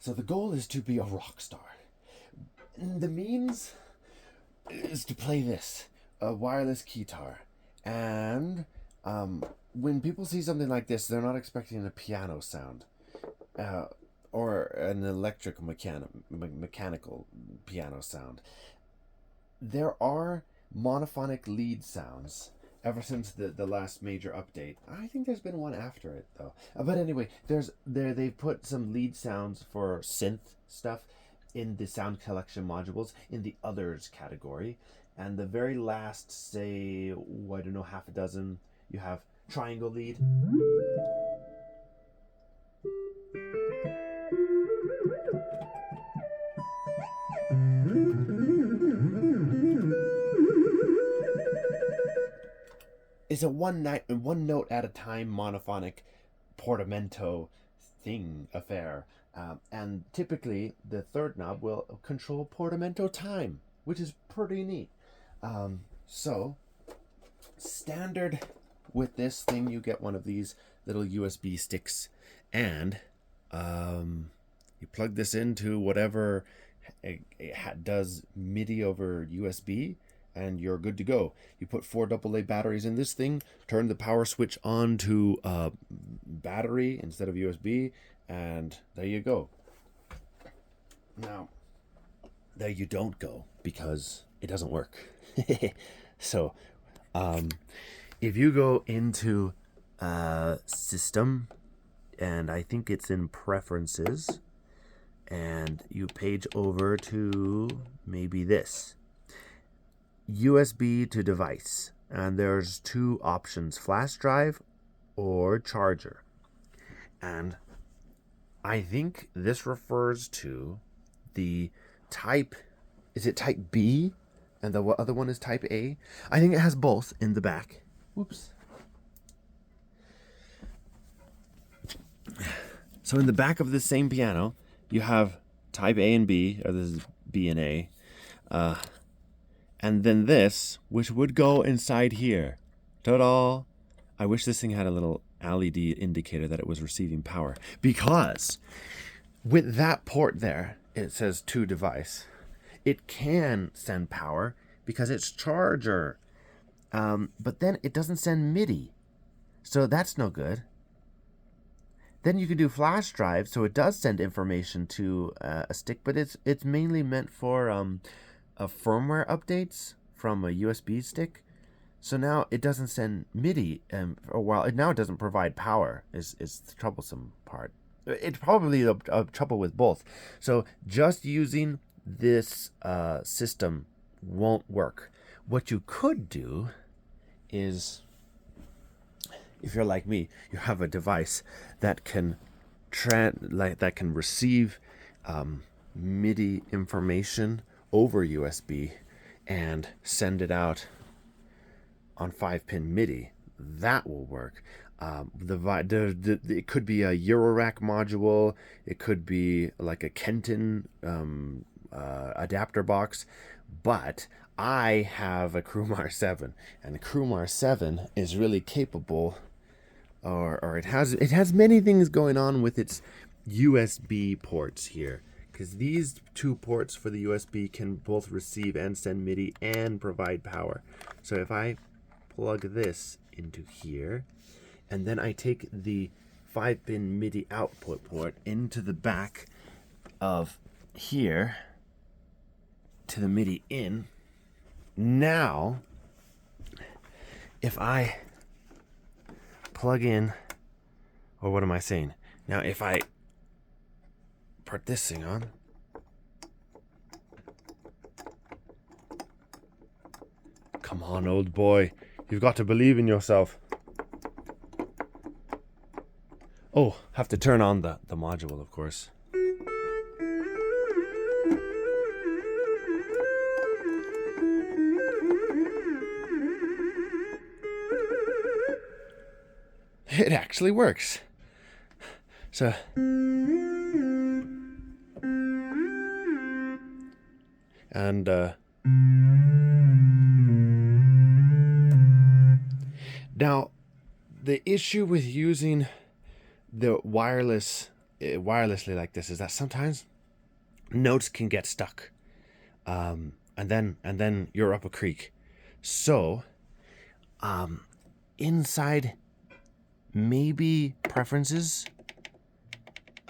So the goal is to be a rock star. And the means is to play this, a wireless Keytar. And when people see something like this, they're not expecting a piano sound. Or an electric mechanical piano sound. There are monophonic lead sounds ever since the last major update. I think there's been one after it though. But anyway, they've put some lead sounds for synth stuff in the sound collection modules in the others category. And the very last, say, I don't know, half a dozen, you have triangle lead. Is a one note at a time monophonic portamento affair. And typically the third knob will control portamento time, which is pretty neat. So standard with this thing, you get one of these little USB sticks, and you plug this into whatever it does MIDI over USB, and you're good to go. You put 4 AA batteries in this thing, turn the power switch on to battery instead of USB, and there you go. Now, there you don't go, because it doesn't work. So, if you go into System, and I think it's in Preferences, and you page over to maybe this. USB to device, and there's 2 options, flash drive or charger. And I think this refers to the type, is it type B and the other one is type A? I think it has both in the back. Whoops. So in the back of this same piano, you have type A and B, or this is B and A. And then this, which would go inside here. Ta-da! I wish this thing had a little LED indicator that it was receiving power. Because with that port there, it says to device. It can send power because it's charger. But then it doesn't send MIDI. So that's no good. Then you can do flash drive, so it does send information to a stick, but it's mainly meant for firmware updates from a USB stick. So now it doesn't send MIDI, or now it doesn't provide power is the troublesome part. It's probably a trouble with both. So just using this system won't work. What you could do is, if you're like me, you have a device that can receive MIDI information over USB and send it out on 5-pin MIDI. That will work. It could be a Eurorack module. It could be like a Kenton adapter box. But I have a Crumar 7, and the Crumar 7 is really capable, or it has many things going on with its USB ports here. Because these 2 ports for the USB can both receive and send MIDI and provide power. So if I plug this into here, and then I take the 5-pin MIDI output port into the back of here to the MIDI in, now if I plug in, or what am I saying? Now if I put this thing on, come on, old boy, you've got to believe in yourself. Oh, have to turn on the module, of course. It actually works. So and now the issue with using the wireless wirelessly like this is that sometimes notes can get stuck, and then you're up a creek. So, inside maybe preferences,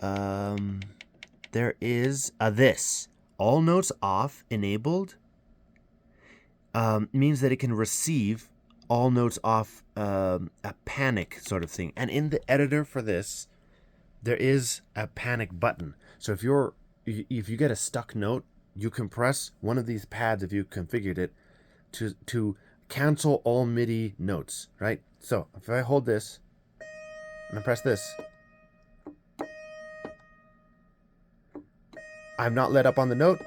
there is this all notes off enabled. Means that it can receive all notes off, a panic sort of thing. And in the editor for this, there is a panic button. So if you get a stuck note, you can press one of these pads if you configured it to cancel all MIDI notes, right? So if I hold this and I press this, I'm not let up on the note,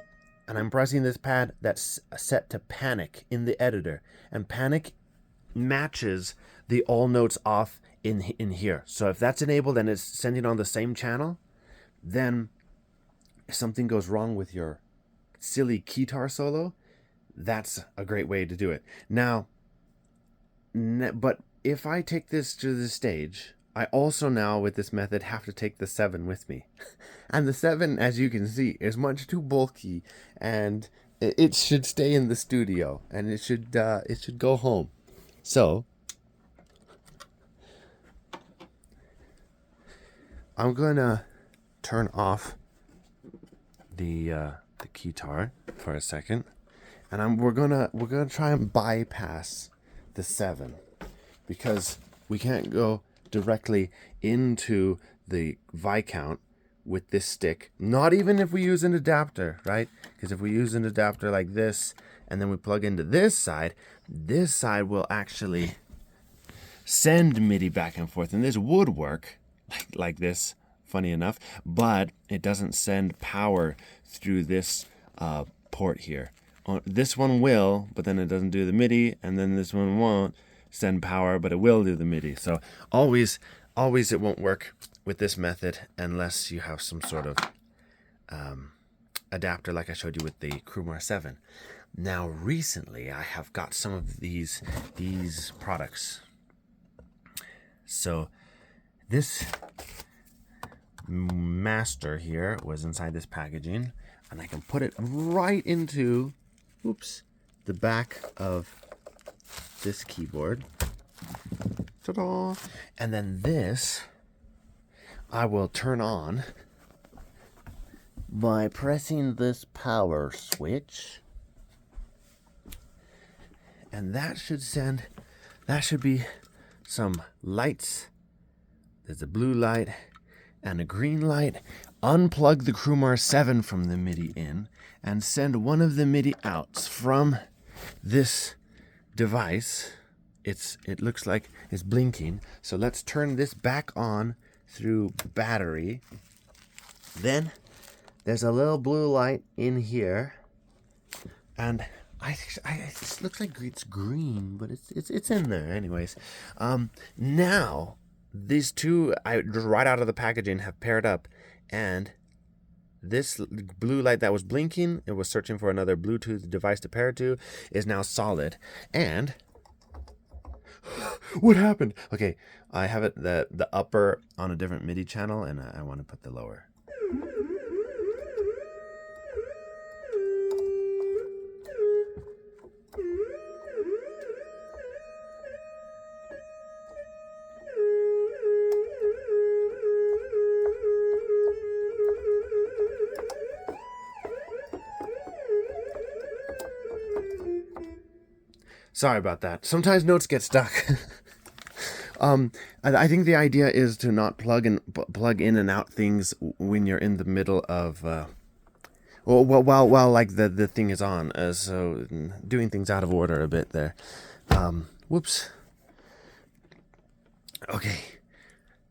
and I'm pressing this pad that's set to panic in the editor, and panic matches the all notes off in here. So if that's enabled and it's sending on the same channel, then if something goes wrong with your silly Keytar solo, that's a great way to do it. Now, but if I take this to the stage, I also now with this method have to take the 7 with me. And the 7, as you can see, is much too bulky, and it should stay in the studio, and it should go home. So I'm gonna turn off the Keytar for a second, and we're gonna try and bypass the 7, because we can't go directly into the Viscount with this stick, not even if we use an adapter, right? Because if we use an adapter like this and then we plug into this side will actually send MIDI back and forth, and this would work like this, funny enough, but it doesn't send power through this port here. This one will, but then it doesn't do the MIDI, and then this one won't send power, but it will do the MIDI. So always it won't work with this method unless you have some sort of adapter like I showed you with the Crewmar 7. Now recently I have got some of these products. So this master here was inside this packaging, and I can put it right into the back of this keyboard. Ta-da! And then this I will turn on by pressing this power switch, and that should be some lights. There's a blue light and a green light. Unplug the Crewmar 7 from the MIDI in and send one of the MIDI outs from this device. It looks like it's blinking, so let's turn this back on through battery. Then there's a little blue light in here, and it looks like it's green, but it's in there anyways. Now these two, I right out of the packaging, have paired up, and this blue light that was blinking, it was searching for another Bluetooth device to pair to, is now solid. And what happened? Okay, I have it the upper on a different MIDI channel, and I want to put the lower. Sorry about that. Sometimes notes get stuck. I think the idea is to not plug in and out things when you're in the middle of while like the thing is on. So doing things out of order a bit there. Whoops. Okay.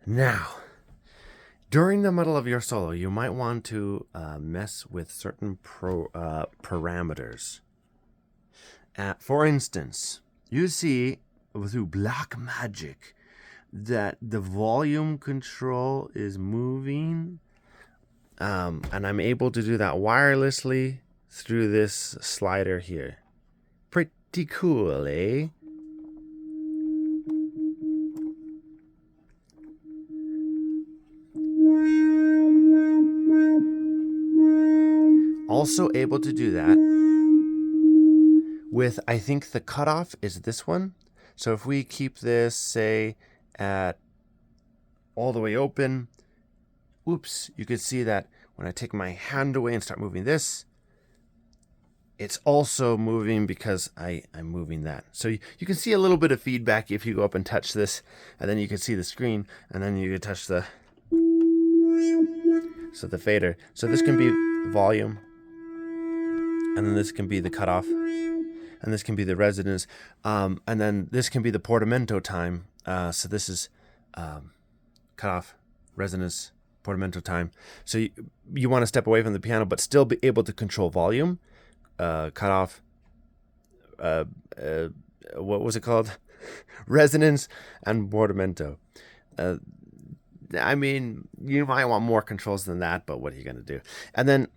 Now, during the middle of your solo, you might want to mess with certain parameters. For instance, you see through black magic that the volume control is moving, and I'm able to do that wirelessly through this slider here. Pretty cool, eh? also able to do that with, I think the cutoff is this one. So if we keep this, say, at all the way open, oops, you can see that when I take my hand away and start moving this, it's also moving because I'm moving that. So you can see a little bit of feedback if you go up and touch this, and then you can see the screen, and then you can touch the fader. So this can be volume, and then this can be the cutoff, and this can be the resonance, and then this can be the portamento time. So this is cutoff, resonance, portamento time. So you want to step away from the piano, but still be able to control volume, cutoff, what was it called? Resonance and portamento. I mean, you might want more controls than that, but what are you going to do? And then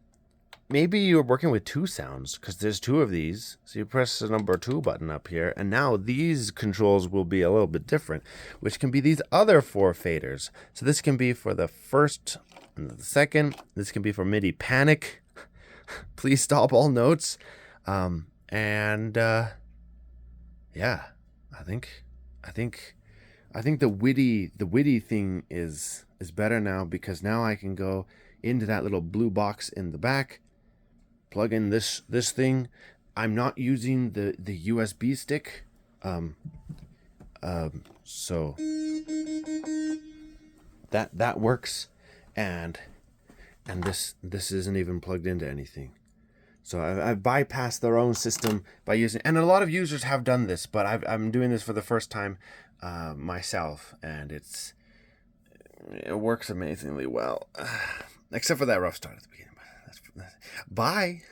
maybe you're working with two sounds because there's two of these. So you press the number 2 button up here, and now these controls will be a little bit different, which can be these other 4 faders. So this can be for the first and the second. This can be for MIDI panic. Please stop all notes. Yeah, I think the WIDI thing is better now, because now I can go into that little blue box in the back, plug in this thing. I'm not using the USB stick, so that works, and this isn't even plugged into anything. So I've bypassed their own system by using, and a lot of users have done this, but I'm doing this for the first time myself, and it works amazingly well, except for that rough start at the beginning. Bye.